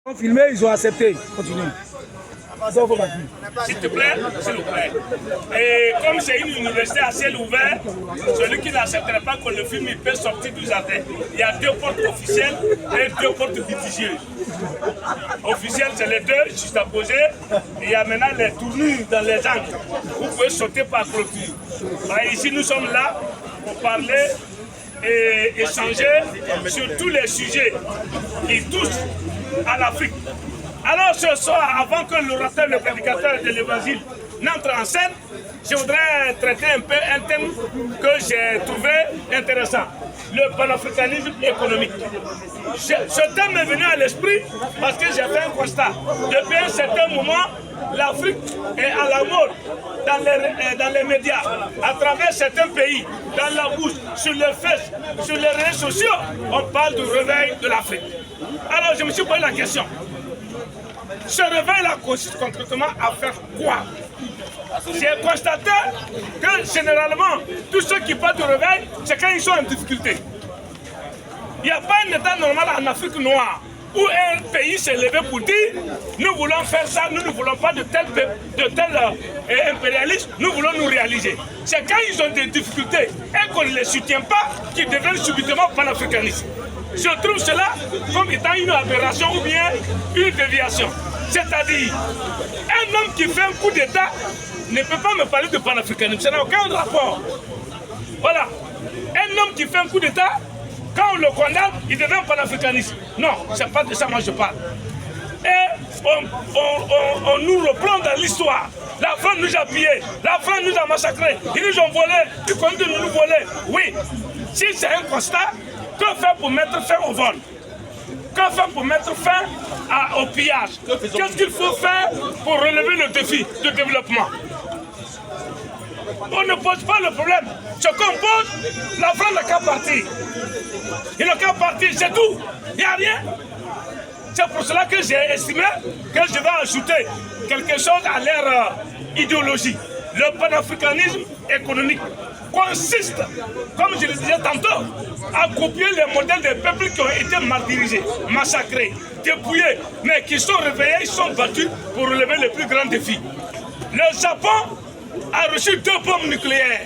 Ils ont filmé, ils ont accepté. Continuez. S'il te plaît, s'il vous plaît. Et comme c'est une université à ciel ouvert, celui qui n'accepterait pas qu'on le filme, il peut sortir du jardin. Il y a deux portes officielles et deux portes litigieuses. Officielles, c'est les deux, juste à poser. Il y a maintenant les tournures dans les angles. Vous pouvez sauter par clôture. Ici, nous sommes là pour parler et échanger sur tous les sujets qui touchent à l'Afrique. Alors ce soir, avant que l'orateur, le prédicateur de l'évangile n'entre en scène, je voudrais traiter un peu un thème que j'ai trouvé intéressant, le panafricanisme économique. Ce thème m'est venu à l'esprit parce que j'ai fait un constat. Depuis un certain moment, l'Afrique est à la mode dans les médias, à travers certains pays, dans la bouche, sur les fesses, sur les réseaux sociaux, on parle du réveil de l'Afrique. Alors je me suis posé la question. Ce réveil-là consiste concrètement à faire quoi? J'ai constaté que généralement, tous ceux qui parlent de réveil, c'est quand ils sont en difficulté. Il n'y a pas un état normal en Afrique noire où un pays s'est levé pour dire nous voulons faire ça, nous ne voulons pas de tel impérialisme, nous voulons nous réaliser. C'est quand ils ont des difficultés et qu'on ne les soutient pas qu'ils deviennent subitement panafricanistes. Je trouve cela comme étant une aberration ou bien une déviation. C'est-à-dire, un homme qui fait un coup d'État ne peut pas me parler de panafricanisme. Ça n'a aucun rapport. Voilà. Un homme qui fait un coup d'État, quand on le condamne, il devient panafricaniste. Non, c'est pas de ça moi je parle. Et on nous reprend dans l'histoire. La France nous a pillés, la France nous a massacrés, ils nous ont volés, ils continuent de nous voler. Oui, si c'est un constat, que faire pour mettre fin au vol? Que faire pour mettre fin au pillage? Qu'est-ce qu'il faut faire pour relever le défi de développement? On ne pose pas le problème. Ce qu'on pose, la France n'a qu'à partir. Il n'a qu'à partir, c'est tout. Il n'y a rien. C'est pour cela que j'ai estimé que je vais ajouter quelque chose à leur idéologie. Le panafricanisme économique consiste, comme je le disais tantôt, à copier les modèles des peuples qui ont été martyrisés, massacrés, dépouillés, mais qui sont réveillés, ils sont battus pour relever les plus grands défis. Le Japon a reçu 2 bombes nucléaires.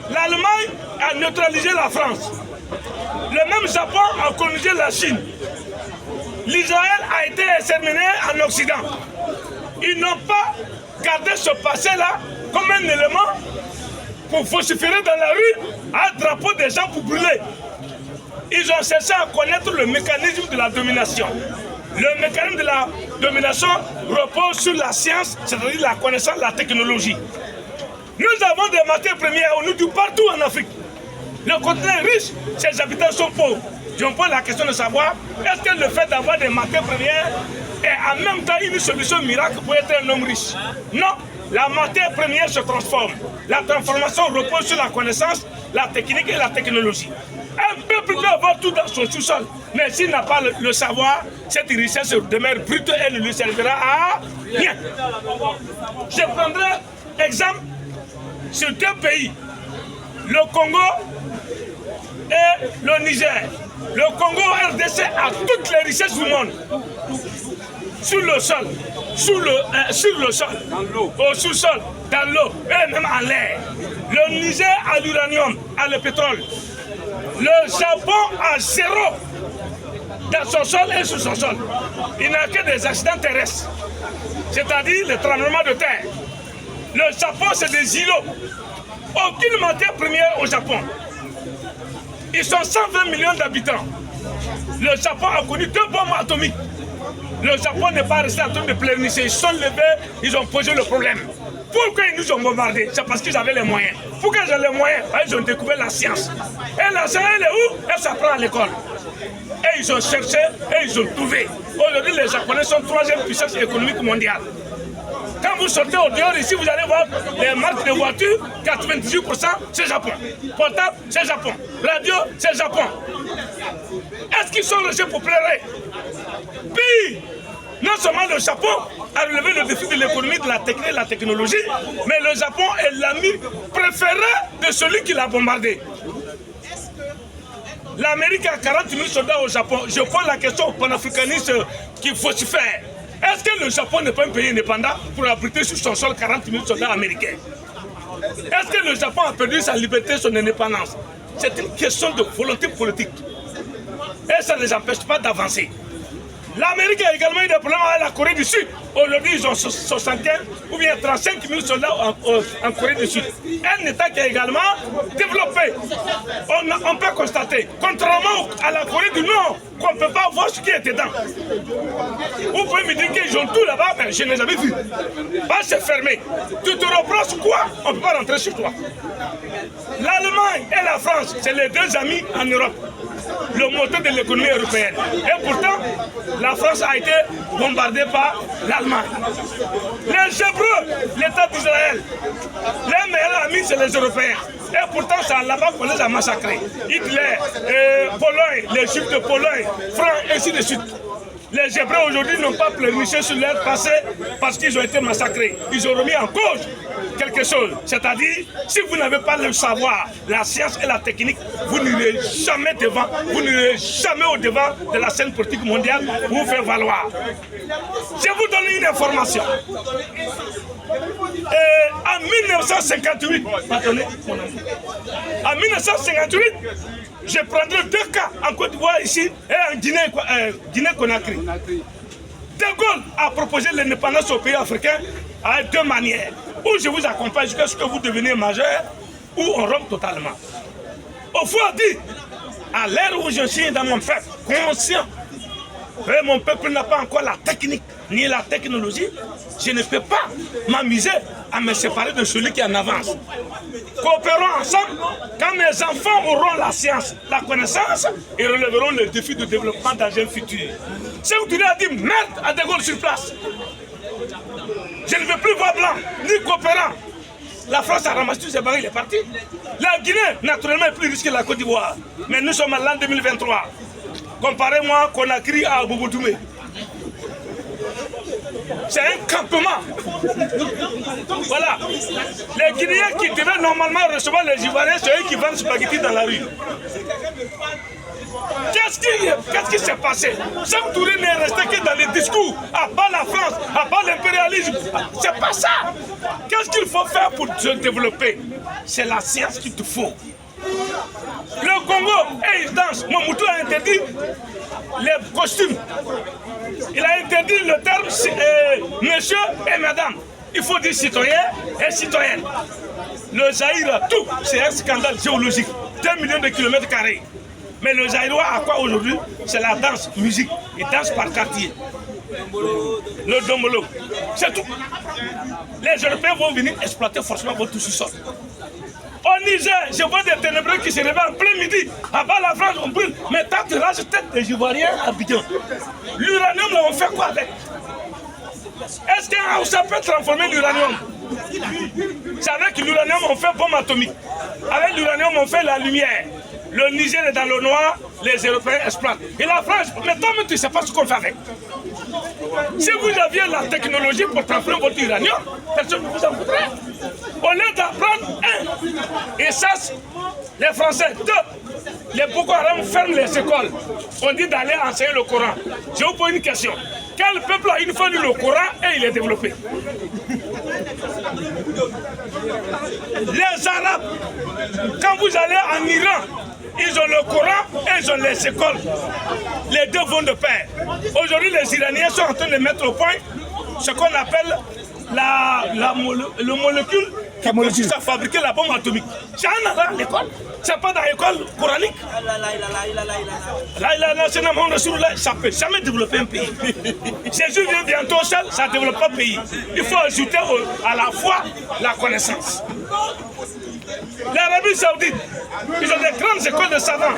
L'Allemagne a neutralisé la France. Le même Japon a colonisé la Chine. L'Israël a été exterminé en Occident. Ils n'ont pas gardé ce passé-là comme un élément pour vociférer dans la rue un drapeau des gens pour brûler. Ils ont cherché à connaître le mécanisme de la domination. Le mécanisme de la domination repose sur la science, c'est-à-dire la connaissance, la technologie. Nous avons des matières premières, on nous dit partout en Afrique. Le continent est riche, ses habitants sont pauvres. Je me pose la question de savoir, est-ce que le fait d'avoir des matières premières est en même temps une solution miracle pour être un homme riche? Non, la matière première se transforme. La transformation repose sur la connaissance, la technique et la technologie. Un peuple peut avoir tout dans son sous-sol, mais s'il n'a pas le savoir, cette richesse demeure brute et ne lui servira à rien. Je prendrai exemple sur 2 pays, le Congo et le Niger. Le Congo RDC a toutes les richesses du monde. Sur le sol, sur le sol, au sous-sol, dans l'eau et même en l'air. Le Niger a l'uranium, a le pétrole. Le Japon a 0 dans son sol et sur son sol. Il n'a que des accidents terrestres, c'est-à-dire les tremblements de terre. Le Japon, c'est des îlots. Aucune matière première au Japon. Ils sont 120 millions d'habitants. Le Japon a connu 2 bombes atomiques. Le Japon n'est pas resté en train de pleurnicher. Ils sont levés, ils ont posé le problème. Pourquoi ils nous ont bombardés? C'est parce qu'ils avaient les moyens. Pourquoi ils ont les moyens? Ils ont découvert la science. Et la science, elle est où? Elle s'apprend à l'école. Et ils ont cherché et ils ont trouvé. Aujourd'hui, les Japonais sont 3e puissance économique mondiale. Quand vous sortez au dehors ici, vous allez voir les marques de voitures, 98% c'est Japon. Portable, c'est Japon. Radio, c'est Japon. Est-ce qu'ils sont restés pour pleurer? Puis, non seulement le Japon a relevé le défi de l'économie, de la technique et de la technologie, mais le Japon est l'ami préféré de celui qui l'a bombardé. L'Amérique a 40 000 soldats au Japon. Je pose la question aux panafricanistes qu'il faut se faire. Est-ce que le Japon n'est pas un pays indépendant pour abriter sur son sol 40 000 soldats américains? Est-ce que le Japon a perdu sa liberté, son indépendance? C'est une question de volonté politique. Et ça ne les empêche pas d'avancer. L'Amérique a également eu des problèmes avec la Corée du Sud. Aujourd'hui, ils ont 75 ou bien 35 000 soldats en Corée du Sud. Un État qui a également développé. On peut constater, contrairement à la Corée du Nord, qu'on ne peut pas voir ce qui est dedans. Vous pouvez me dire qu'ils ont tout là-bas, mais je n'ai jamais vu. Pas se fermer. Tu te reproches quoi? On ne peut pas rentrer sur toi. L'Allemagne et la France, c'est les deux amis en Europe. Le moteur de l'économie européenne. Et pourtant, la France a été bombardée par l'Allemagne. Les Hébreux, l'État d'Israël, les meilleurs amis, c'est les Européens. Et pourtant, c'est là-bas qu'on les a massacrés. Hitler, Pologne, les Juifs de Pologne, France, ainsi de suite. Les Hébreux aujourd'hui n'ont pas pleurniché sur leur passé parce qu'ils ont été massacrés. Ils ont remis en cause quelque chose. C'est-à-dire, si vous n'avez pas le savoir, la science et la technique, vous n'irez jamais devant, vous n'irez jamais au devant de la scène politique mondiale pour vous faire valoir. Je vous donne une information. En 1958, pardonnez mon ami, en 1958, je prendrai 2 cas en Côte d'Ivoire ici et en Guinée-Conakry. De Gaulle a proposé l'indépendance au pays africain à 2 manières. Ou je vous accompagne jusqu'à ce que vous deveniez majeur, ou on rompt totalement. Au fond, dit, à l'ère où je suis dans mon peuple, conscient que mon peuple n'a pas encore la technique ni la technologie, je ne peux pas m'amuser à me séparer de celui qui en avance. Coopérons ensemble, quand mes enfants auront la science, la connaissance, et relèveront le défi de développement dans un futur. Sékou Touré a dit merde à De Gaulle sur place. Je ne veux plus voir blanc, ni coopérant. La France a ramassé tous ses barils, il est parti. La Guinée, naturellement, est plus risquée que la Côte d'Ivoire. Mais nous sommes en l'an 2023. Comparez-moi Conakry à Bobo-Doumé. C'est un campement. Voilà. Les Guinéens qui devaient normalement recevoir les Ivoiriens, c'est eux qui vendent spaghetti dans la rue. Qu'est-ce qui s'est passé? Sékou Touré n'est resté que dans les discours, à bas la France, à bas l'impérialisme. C'est pas ça. Qu'est-ce qu'il faut faire pour se développer? C'est la science qu'il te faut. Le Congo, et il danse. Mobutu a interdit les costumes. Il a interdit le terme monsieur et madame. Il faut dire citoyen et citoyenne. Le Zaïre, tout, c'est un scandale géologique. 2 millions de kilomètres carrés. Mais le Zaïrois a quoi aujourd'hui? C'est la danse, musique. Il danse par quartier. Le dombolo. C'est tout. Les Européens vont venir exploiter forcément votre sous-sol. Au Niger, je vois des ténébreux qui se réveillent en plein midi. À bas la France, on brûle. Mais tant que là, c'est peut-être des Ivoiriens habitants. L'uranium, là, on fait quoi avec? Est-ce qu'un Hausa peut transformer l'uranium? C'est avec l'uranium, on fait bombe atomique. Avec l'uranium, on fait la lumière. Le Niger est dans le noir, les Européens exploitent. Et la France, mais toi, tu ne sais pas ce qu'on fait avec. Si vous aviez la technologie pour transformer votre uranium, personne ne vous en voudrait. Au lieu d'apprendre, 1, et ça, les Français, 2, les Boko Haram ferment les écoles. On dit d'aller enseigner le Coran. Je vous pose une question. Quel peuple a une fois lu le Coran et il est développé? Les Arabes, quand vous allez en Iran, ils ont le Coran et ils ont les écoles. Les deux vont de pair. Aujourd'hui, les Iraniens sont en train de mettre au point ce qu'on appelle le molécule qui consiste à fabriquer la bombe atomique. C'est un arabe à l'école. C'est pas dans l'école coranique. Ça ne peut jamais développer un pays. Jésus vient bientôt seul, ça ne développe pas un pays. Il faut ajouter à la foi la connaissance. L'Arabie Saoudite, ils ont des grandes écoles de savants.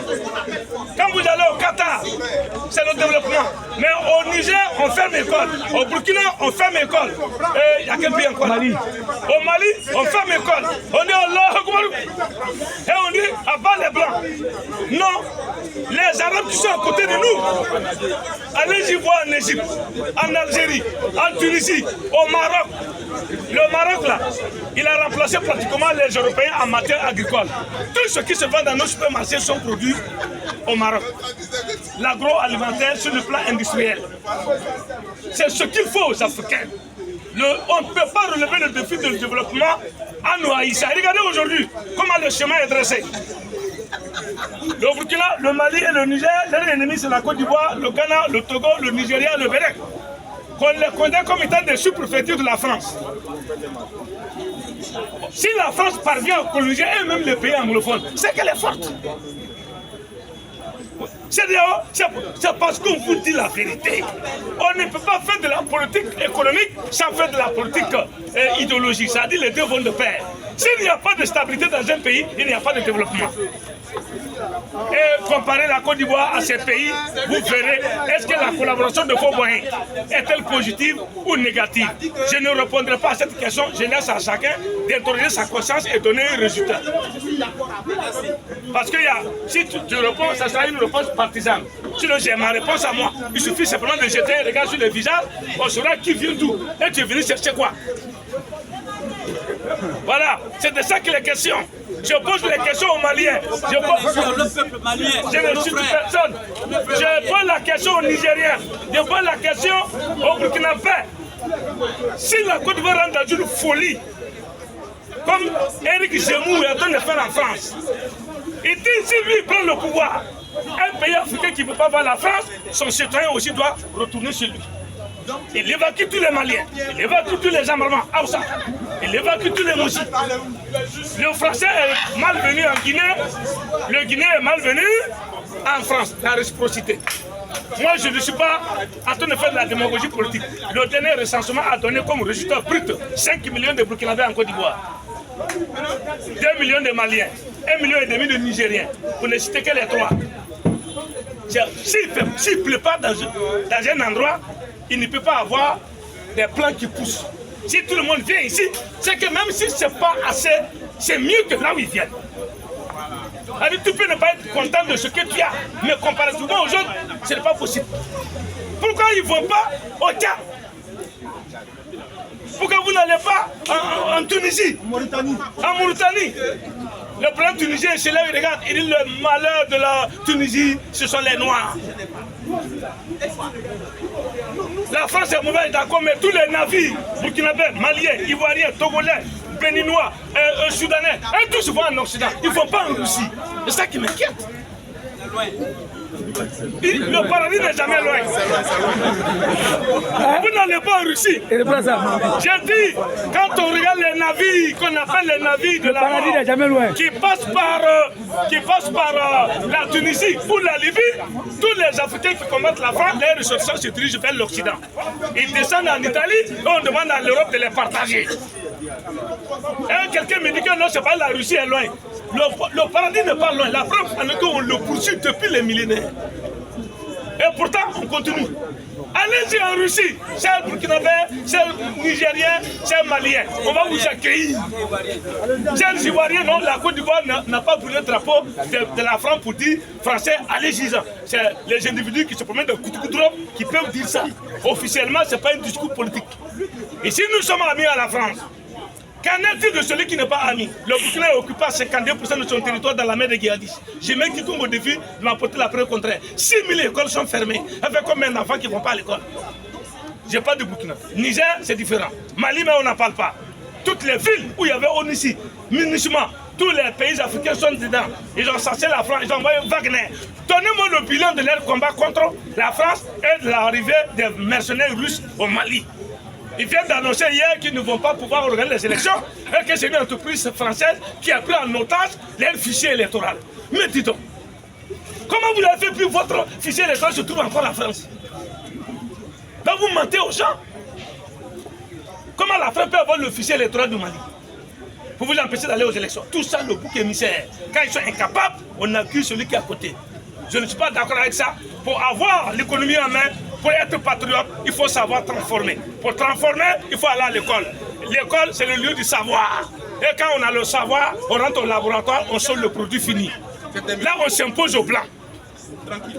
Quand vous allez au Qatar, c'est le développement. Mais au Niger, on ferme l'école. Au Burkina, on ferme l'école. Il y a quel pays encore? Mali. Au Mali, on ferme l'école. On dit Allah Akbar. Et on dit à bas les blancs. Non, les Arabes qui sont à côté de nous. Allez-y voir en Égypte, en Algérie, en Tunisie, au Maroc. Le Maroc, là, il a remplacé pratiquement les Européens en matière agricole. Tout ce qui se vend dans nos supermarchés sont produits au Maroc. L'agroalimentaire sur le plan industriel. C'est ce qu'il faut aux Africains. On ne peut pas relever le défi du développement en nous haïssant. Regardez aujourd'hui comment le chemin est dressé. Le Burkina, le Mali et le Niger, leurs ennemis c'est la Côte d'Ivoire, le Ghana, le Togo, le Nigeria, le Bénin. Qu'on les condamne comme étant des sous-préfectures de la France. Si la France parvient à coloniser elle-même les pays anglophones, c'est qu'elle est forte. C'est parce qu'on vous dit la vérité. On ne peut pas faire de la politique économique sans faire de la politique idéologique. Ça dit les deux vont de pair. S'il n'y a pas de stabilité dans un pays, il n'y a pas de développement. Et comparer la Côte d'Ivoire à ces pays, vous verrez, est-ce que la collaboration de vos moyens est-elle positive ou négative? Je ne répondrai pas à cette question, je laisse à chacun d'interroger sa conscience et donner un résultat. Parce que si tu réponds, ça sera une réponse partisane. Sinon j'ai ma réponse à moi. Il suffit simplement de jeter un regard sur le visage, on saura qui vient d'où. Et tu es venu chercher quoi? Voilà, c'est de ça qu'il est question. Je pose les questions aux Maliens. Je ne suis personne. Je pose la question aux Nigériens. Je pose la question aux Burkinabés. Si la Côte d'Ivoire rentre dans une folie, comme Éric Zemmour est en train de faire en France, il dit si lui prend le pouvoir, un pays africain qui ne peut pas voir la France, son citoyen aussi doit retourner chez lui. Il évacue tous les Maliens, il évacue tous les Amarmans, il évacue tous les Moussis. Le Français est malvenu en Guinée, le Guinéen est malvenu en France, la réciprocité. Moi, je ne suis pas en train de faire de la démagogie politique. Le dernier recensement a donné comme résultat brut 5 millions de Burkinabés en Côte d'Ivoire, 2 millions de Maliens, 1,5 million de Nigériens, pour ne citer que les trois. S'il ne pleut pas dans un endroit, il ne peut pas avoir des plants qui poussent. Si tout le monde vient ici, c'est que même si ce n'est pas assez, c'est mieux que là où ils viennent. Alors, tu peux ne pas être content de ce que tu as, mais comparativement aux autres, ce n'est pas possible. Pourquoi ils ne vont pas au Tchad? Pourquoi vous n'allez pas en Tunisie? En Mauritanie. Le président tunisien, c'est là où il regarde, il dit le malheur de la Tunisie, ce sont les Noirs. La France est mauvaise, d'accord, mais tous les navires burkinabés, maliens, ivoiriens, togolais, béninois, soudanais, et tous vont en Occident. Ils ne vont pas en Russie. C'est ça qui m'inquiète. Le paradis n'est jamais loin. Vous n'allez pas en Russie. J'ai dit, quand on regarde les navires, qu'on appelle les navires de la mort, qui passent par la Tunisie ou la Libye, tous les Africains qui combattent la France, les ressortissants se dirigent vers l'Occident. Ils descendent en Italie et on demande à l'Europe de les partager. Et quelqu'un me dit que non, c'est pas la Russie est loin. Le paradis n'est pas loin. La France, on le poursuit depuis les millénaires. Et pourtant, on continue. Allez-y en Russie, c'est le Burkinabé, c'est le Nigérien, c'est le Malien. On va vous accueillir. C'est les Ivoiriens, non, la Côte d'Ivoire n'a pas brûlé le drapeau de la France pour dire français, allez-y. C'est les individus qui se promènent de Koutoukoutrop qui peuvent dire ça. Officiellement, ce n'est pas un discours politique. Et si nous sommes amis à la France, qu'en est-il de celui qui n'est pas ami? Le Burkina est occupé à 52% de son territoire dans la mer de Guéadis. J'ai même quiconque au défi de m'apporter la preuve contraire. 6 000 écoles sont fermées. Avec combien d'enfants qui ne vont pas à l'école? Je n'ai pas de Burkina. Niger, c'est différent. Mali, mais on n'en parle pas. Toutes les villes où il y avait Onissi, Minusma, tous les pays africains sont dedans. Ils ont chassé la France, ils ont envoyé Wagner. Donnez-moi le bilan de leur combat contre la France et de l'arrivée des mercenaires russes au Mali. Ils viennent d'annoncer hier qu'ils ne vont pas pouvoir organiser les élections et que c'est une entreprise française qui a pris en otage leur fichier électoral. Mais dis donc, comment vous avez fait, puis votre fichier électoral se trouve encore en France? Donc vous mentez aux gens. Comment la France peut avoir le fichier électoral du Mali pour vous empêcher d'aller aux élections? Tout ça, le bouc émissaire. Quand ils sont incapables, on accuse celui qui est à côté. Je ne suis pas d'accord avec ça. Pour avoir l'économie en main, pour être patriote, il faut savoir transformer. Pour transformer, il faut aller à l'école. L'école, c'est le lieu du savoir. Et quand on a le savoir, on rentre au laboratoire, on sort le produit fini. Là, on s'impose aux Blancs.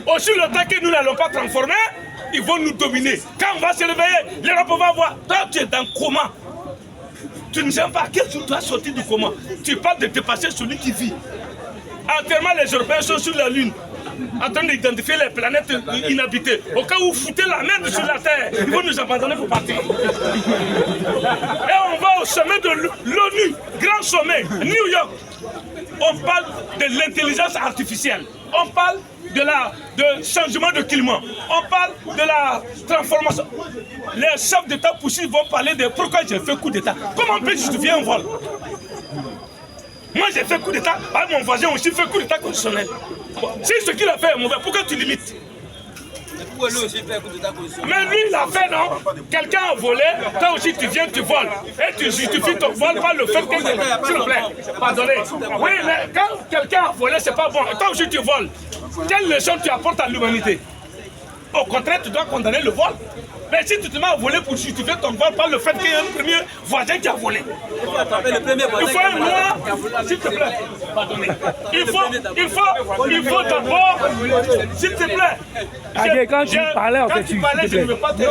Aussi longtemps que nous n'allons pas transformer, ils vont nous dominer. Quand on va se réveiller, l'Europe va voir. Toi, tu es dans comment? Tu ne sais pas à quel jour tu as sorti du coma. Tu parles de dépasser celui qui vit. Actuellement, les Européens sont sur la Lune, en train d'identifier les planètes inhabitées. Au cas où vous foutez la merde sur la Terre, ils vont nous abandonner pour partir. Et on va au sommet de l'ONU, grand sommet, New York. On parle de l'intelligence artificielle. On parle de changement de climat. On parle de la transformation. Les chefs d'État possibles vont parler de pourquoi j'ai fait coup d'État. Comment on peut justifier un vol? Moi j'ai fait coup d'État, mon voisin aussi fait coup d'État constitutionnel. Si ce qu'il a fait est mauvais, pourquoi tu limites? Mais lui il a fait, non? Quelqu'un a volé, toi aussi tu viens, tu voles. Et tu justifies ton vol par le fait que... S'il vous plaît, pardonnez. Oui, mais quand quelqu'un a volé, c'est pas bon. Et toi aussi tu voles. Quelle leçon tu apportes à l'humanité? Au contraire, tu dois condamner le vol. Mais si tu te mets à voler pour justifier ton vol par le fait qu'il y a un premier voisin qui a volé. Il faut un loi, s'il te plaît. Pardonnez. Il faut d'abord, s'il te plaît. Quand tu parlais, je ne veux pas te...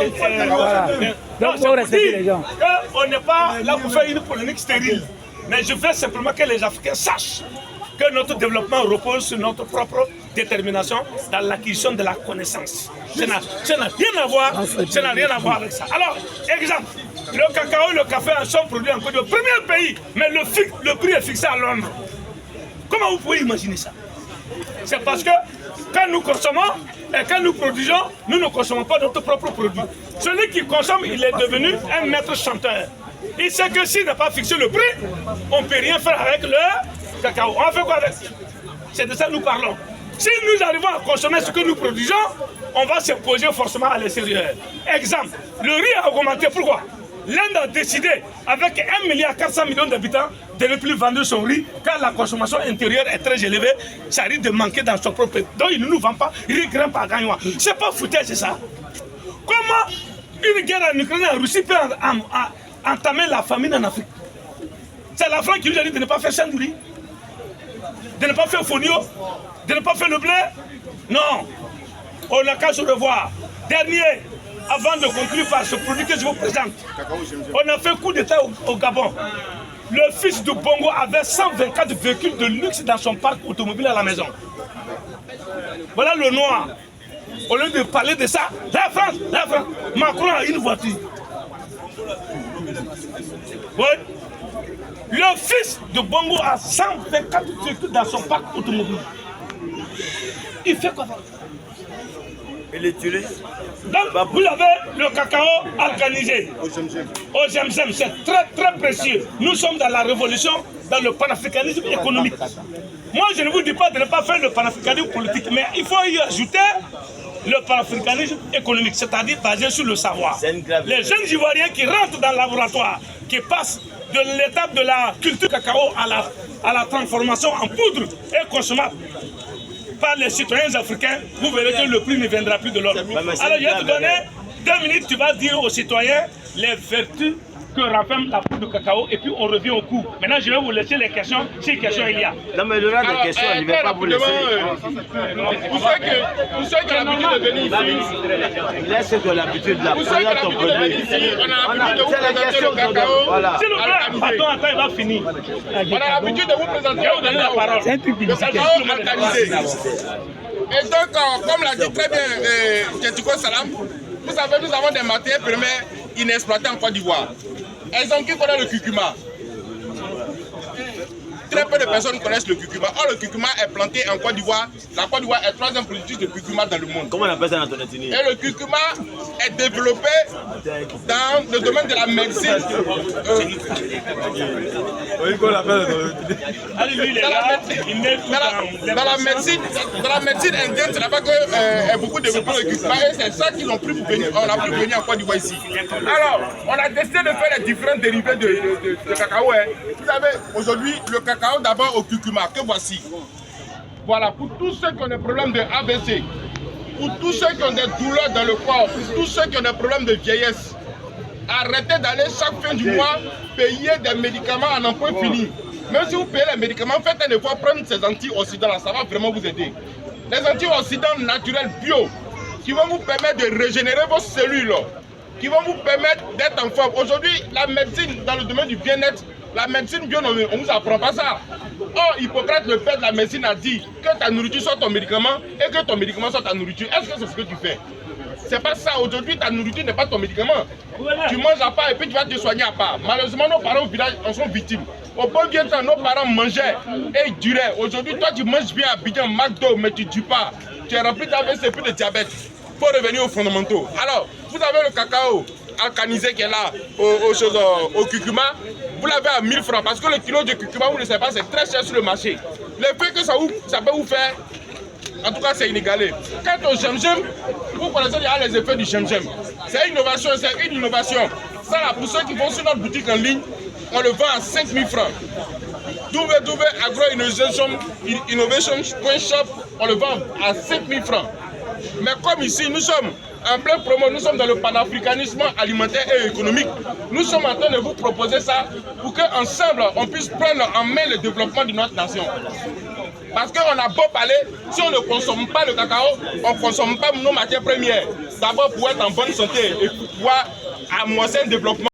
Donc, il faut respecter les gens. On n'est pas là pour faire une polémique stérile. Mais je veux simplement que les Africains sachent que notre développement repose sur notre propre détermination dans l'acquisition de la connaissance. Ça n'a rien à voir avec ça. Alors, exemple, le cacao et le café sont produits en Côte d'Ivoire. Premier pays, mais le prix est fixé à Londres. Comment vous pouvez imaginer ça? C'est parce que quand nous consommons et quand nous produisons, nous ne consommons pas notre propre produit. Celui qui consomme, il est devenu un maître chanteur. Il sait que s'il n'a pas fixé le prix, on ne peut rien faire avec le cacao. On fait quoi avec? C'est de ça que nous parlons. Si nous arrivons à consommer ce que nous produisons, on va se poser forcément à l'extérieur. Exemple, le riz a augmenté. Pourquoi? L'Inde a décidé, avec 1,4 milliard d'habitants, de ne plus vendre son riz, car la consommation intérieure est très élevée, ça risque de manquer dans son propre pays. Donc il ne nous vend pas, il grimpe à gagner. C'est pas foutage, c'est ça. Comment une guerre en Ukraine et en Russie peut entamer la famine en Afrique? C'est la France qui nous a dit de ne pas faire chandouri, de ne pas faire fonio, de ne pas faire le blé. Non, on n'a qu'à se revoir. Dernier, avant de conclure par ce produit que je vous présente, on a fait coup d'État au Gabon. Le fils de Bongo avait 124 véhicules de luxe dans son parc automobile à la maison. Voilà le noir. Au lieu de parler de ça, la France, Macron a une voiture. Oui. Le fils de Bongo a 124 véhicules dans son parc automobile. Il fait quoi? Il est tué. Donc, vous avez le cacao organisé au Zemzem. C'est très très précieux. Nous sommes dans la révolution, dans le panafricanisme économique. Moi, je ne vous dis pas de ne pas faire le panafricanisme politique, mais il faut y ajouter le panafricanisme économique, c'est-à-dire basé sur le savoir. Les jeunes Ivoiriens qui rentrent dans le laboratoire, qui passent de l'étape de la culture cacao à la transformation en poudre et consommable par les citoyens africains, vous verrez que le prix ne viendra plus de l'or. Alors je vais te donner 2 minutes, tu vas dire aux citoyens les vertus que renferme la poudre de cacao et puis on revient au coup. Maintenant je vais vous laisser les questions, si questions il y a. Non mais il y aura des questions, je ne vais pas vous laisser. Vous savez que l'habitude de venir ici. Laisse de l'habitude de la première ton produit. C'est la question de cacao. Voilà. S'il vous plaît, attends, il va finir. On a l'habitude de vous présenter la parole. le cacao organisé. Et donc, comme l'a dit très bien Ketiko Salam, vous savez, nous avons des matières premières inexploitées en Côte d'Ivoire. Exemple, qui connaît le curcuma? Très peu de personnes connaissent le curcuma. Or, le curcuma est planté en Côte d'Ivoire. La Côte d'Ivoire est 3e productrice de curcuma dans le monde. Comment on appelle ça dans ton ethnie? Et le curcuma est développé dans le domaine de la médecine. Dans la médecine indienne, c'est là-bas que beaucoup développé le curcuma et c'est ça qu'ils ont pu venir. On a pu venir en Côte d'Ivoire ici. Alors, on a décidé de faire les différents dérivés de cacao. Vous savez, aujourd'hui, le cacao d'abord au curcuma, que voici. Voilà, pour tous ceux qui ont des problèmes de AVC, pour tous ceux qui ont des douleurs dans le corps, pour tous ceux qui ont des problèmes de vieillesse, arrêtez d'aller chaque fin du mois payer des médicaments en emprunt fini. Même si vous payez les médicaments, faites un effort, prendre ces antioxydants là, ça va vraiment vous aider. Les antioxydants naturels bio qui vont vous permettre de régénérer vos cellules. qui vont vous permettre d'être en forme. Aujourd'hui, la médecine dans le domaine du bien-être, la médecine bio, on ne vous apprend pas ça. Or, Hippocrate, le père de la médecine, a dit que ta nourriture soit ton médicament et que ton médicament soit ta nourriture. Est-ce que c'est ce que tu fais? C'est pas ça. Aujourd'hui, ta nourriture n'est pas ton médicament. Tu manges à part et puis tu vas te soigner à part. Malheureusement, nos parents au village en sont victimes. Au bon vieux temps, nos parents mangeaient et ils duraient. Aujourd'hui, toi, tu manges bien à Abidjan, McDo, mais tu ne dures pas. Tu es rempli d'AVC et puis de diabète. Il faut revenir aux fondamentaux. Alors, vous avez le cacao alcanisé qui est là, au curcuma. Vous l'avez à 1000 francs parce que le kilo de curcuma, vous ne savez pas, c'est très cher sur le marché. L'effet que ça peut vous faire, en tout cas, c'est inégalé. Quant au jem-jem, vous connaissez déjà les effets du jem-jem. C'est une innovation, c'est une innovation. Ça, là, pour ceux qui vont sur notre boutique en ligne, on le vend à 5000 francs. www.agroinnovation.shop, on le vend à 5000 francs. Mais comme ici, nous sommes en plein promo, nous sommes dans le panafricanisme alimentaire et économique. Nous sommes en train de vous proposer ça pour qu'ensemble, on puisse prendre en main le développement de notre nation. Parce qu'on a beau parler, si on ne consomme pas le cacao, on ne consomme pas nos matières premières. D'abord pour être en bonne santé et pour pouvoir amorcer un développement.